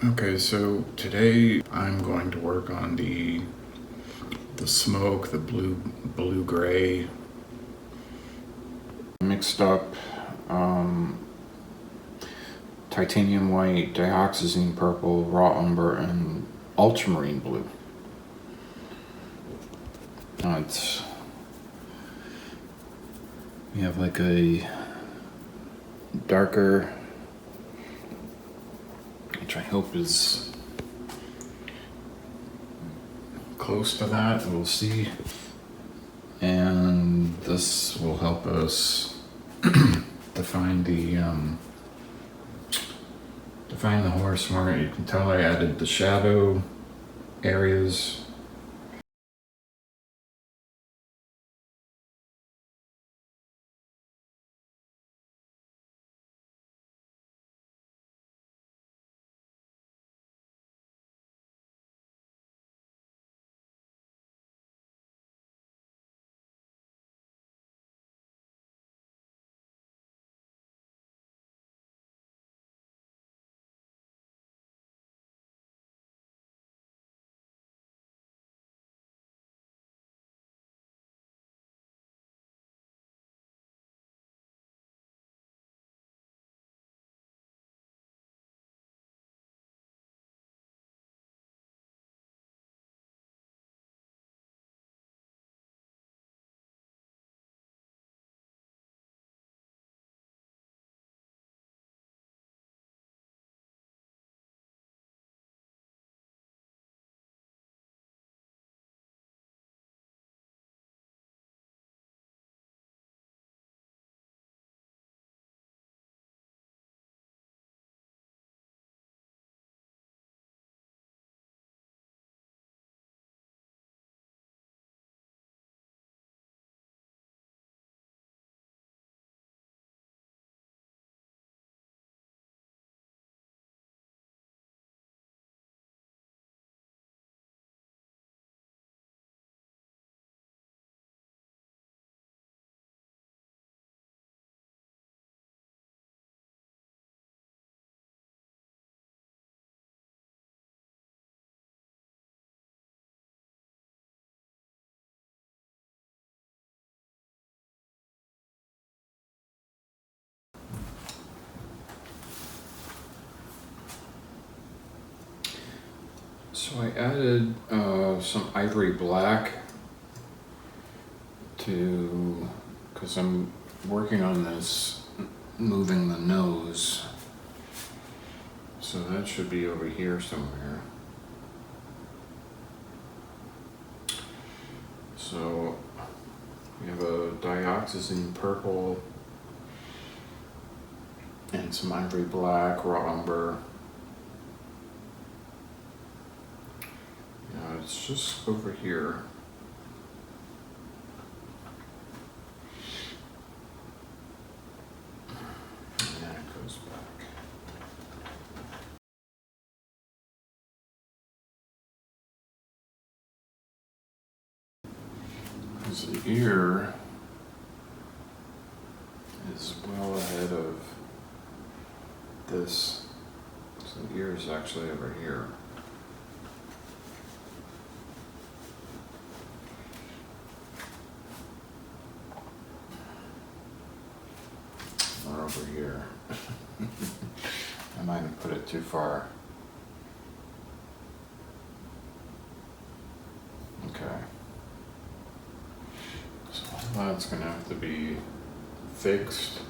Okay, so today I'm going to work on the smoke, the blue gray, mixed up titanium white, dioxazine purple, raw umber, and ultramarine blue. We have like a darker, which I hope is close to that. We'll see. And this will help us define the horse more. You can tell I added the shadow areas. So I added some ivory black because I'm working on this, moving the nose. So that should be over here somewhere. So we have a dioxazine purple and some ivory black, raw umber. It's just over here. And then it goes back. Because the ear is well ahead of this. So the ear is actually over here. Or over here. I might have put it too far. Okay. So that's gonna have to be fixed.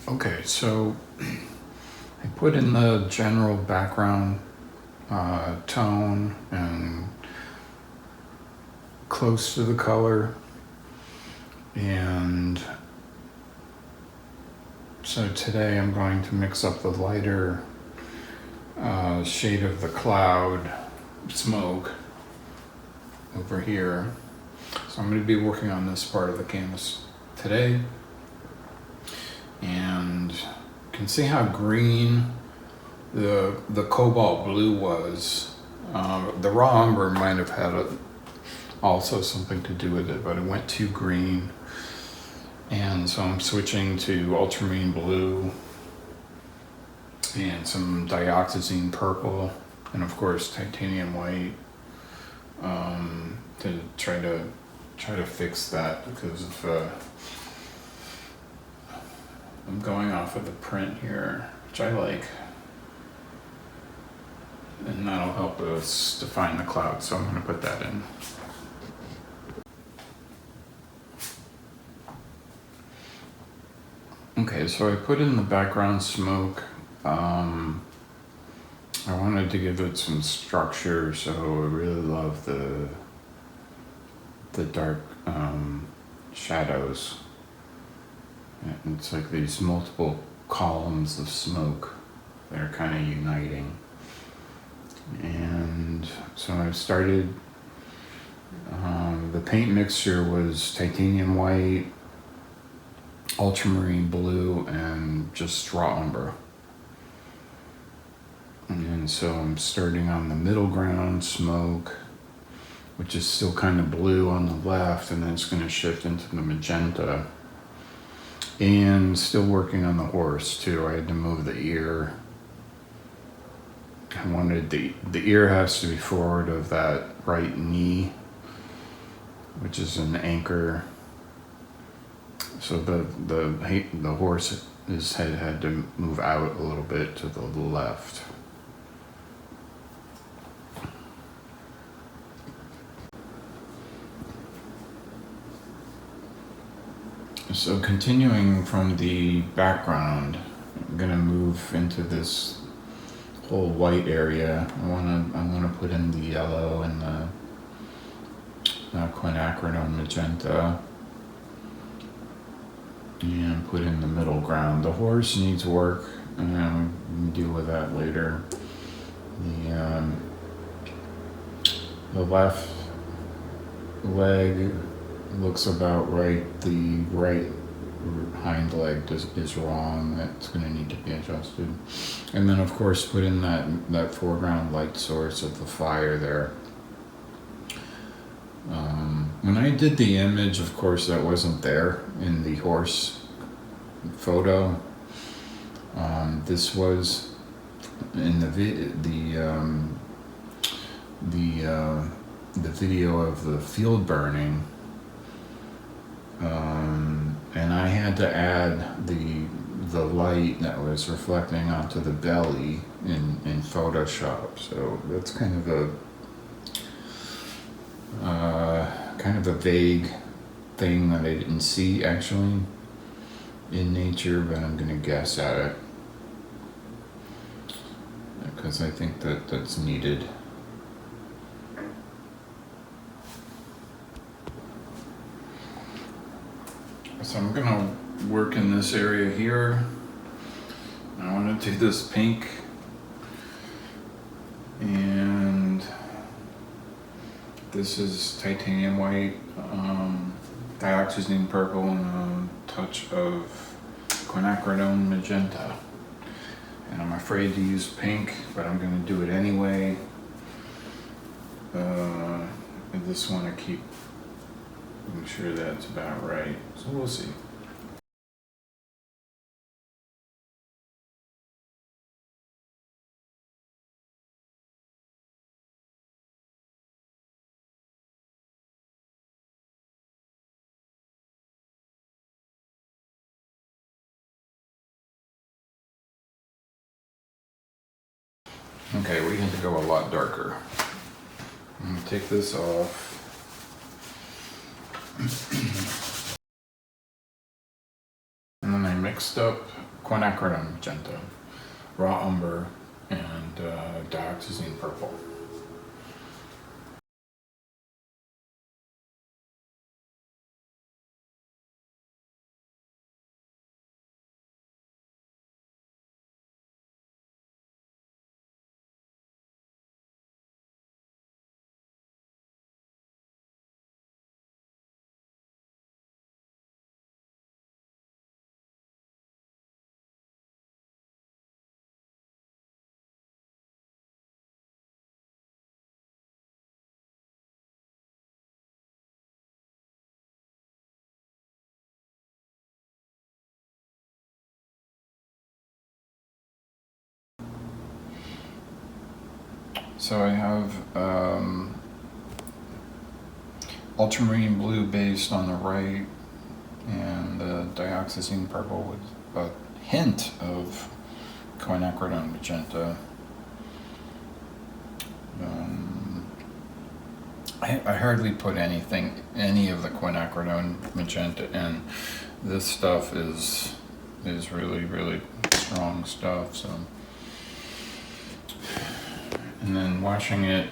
Okay, so I put in the general background tone and close to the color, and so today I'm going to mix up the lighter shade of the cloud smoke over here. So I'm going to be working on this part of the canvas today. And you can see how green the cobalt blue was. The raw umber might have had also something to do with it, but it went too green. And so I'm switching to ultramarine blue and some dioxazine purple, and of course titanium white, to try to fix that, because I'm going off of the print here, which I like, and that'll help us define the cloud, so I'm going to put that in. Okay, so I put in the background smoke. I wanted to give it some structure, so I really love the dark shadows. And it's like these multiple columns of smoke that are kind of uniting. And so I started, the paint mixture was titanium white, ultramarine blue, and just raw umber. And so I'm starting on the middle ground smoke, which is still kind of blue on the left, and then it's going to shift into the magenta. And still working on the horse too. I had to move the ear. I wanted the ear has to be forward of that right knee, which is an anchor. So the horse's head had to move out a little bit to the left. So continuing from the background, I'm gonna move into this whole white area. I wanna put in the yellow and the quinacridone magenta, and put in the middle ground. The horse needs work, and we can deal with that later. The left leg looks about right. The right hind leg is wrong. That's going to need to be adjusted. And then of course put in that foreground light source of the fire there. When I did the image, of course that wasn't there in the horse photo. This was in the video of the field burning. And I had to add the light that was reflecting onto the belly in Photoshop. So that's kind of a vague thing that I didn't see actually in nature, but I'm gonna guess at it because I think that's needed. So I'm gonna work in this area here. I want to do this pink, and this is titanium white, dioxazine purple, and a touch of quinacridone magenta. And I'm afraid to use pink, but I'm gonna do it anyway. I just want to keep making sure that's about right, so we'll see. Okay, we had to go a lot darker. I'm gonna take this off. And then I mixed up quinacridone magenta, raw umber, and dioxazine purple. So I have ultramarine blue based on the right, and dioxazine purple with a hint of quinacridone magenta. I hardly put any of the quinacridone magenta in. This stuff is really, really strong stuff. So, and then washing it,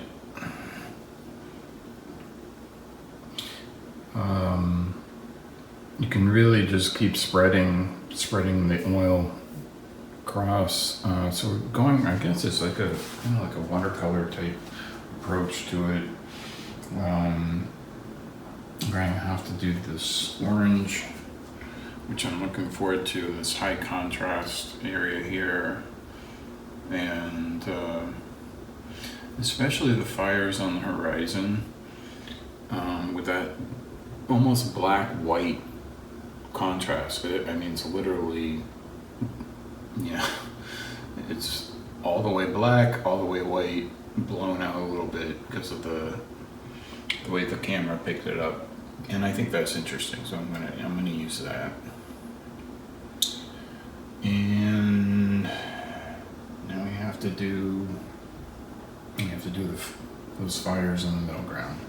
you can really just keep spreading the oil across. So we're going, I guess it's like a kind of like a watercolor type approach to it. I'm going to have to do this orange, which I'm looking forward to, this high contrast area here, and especially the fires on the horizon, with that almost black white contrast. I mean, it's literally, yeah, it's all the way black, all the way white, blown out a little bit because of the way the camera picked it up, and I think that's interesting. So I'm gonna use that. And now we have to do those fires in the middle ground.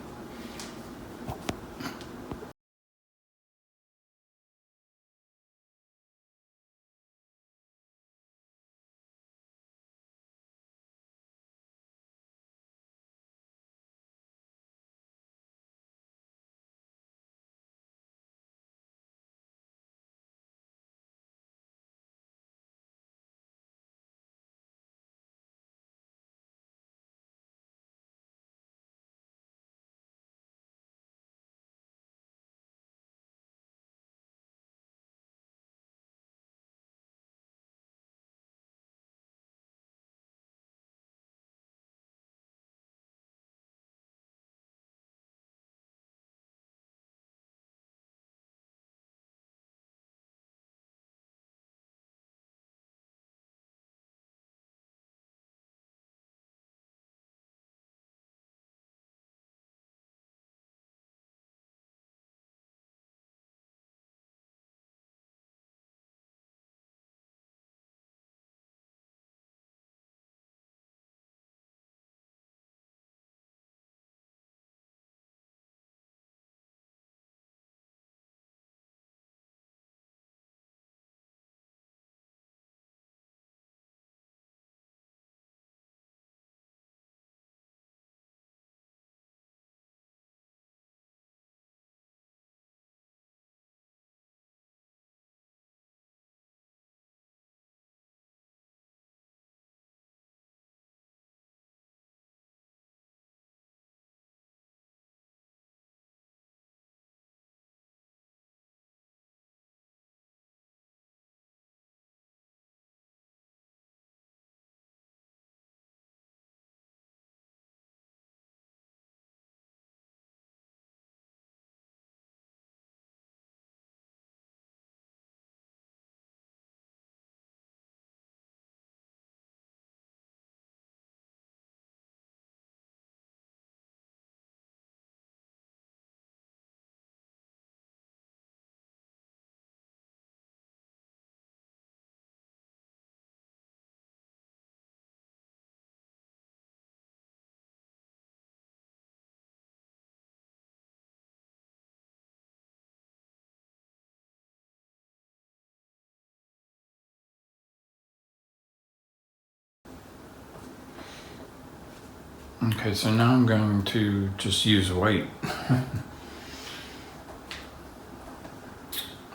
Okay, so now I'm going to just use white.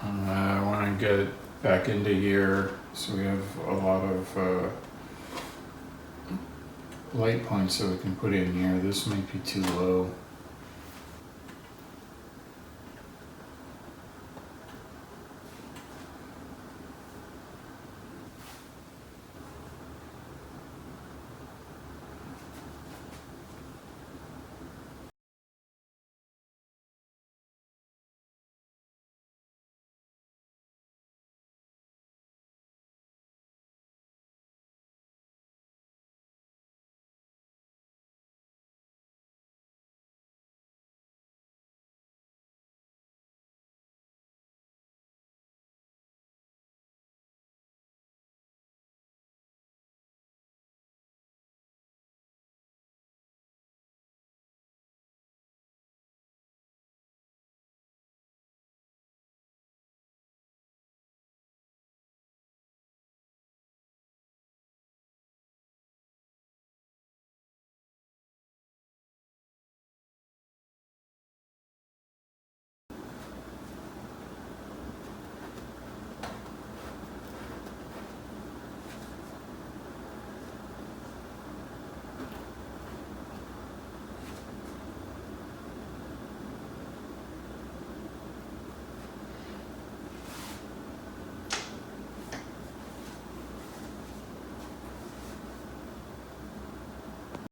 I want to get back into here, so we have a lot of light points that we can put in here. This might be too low.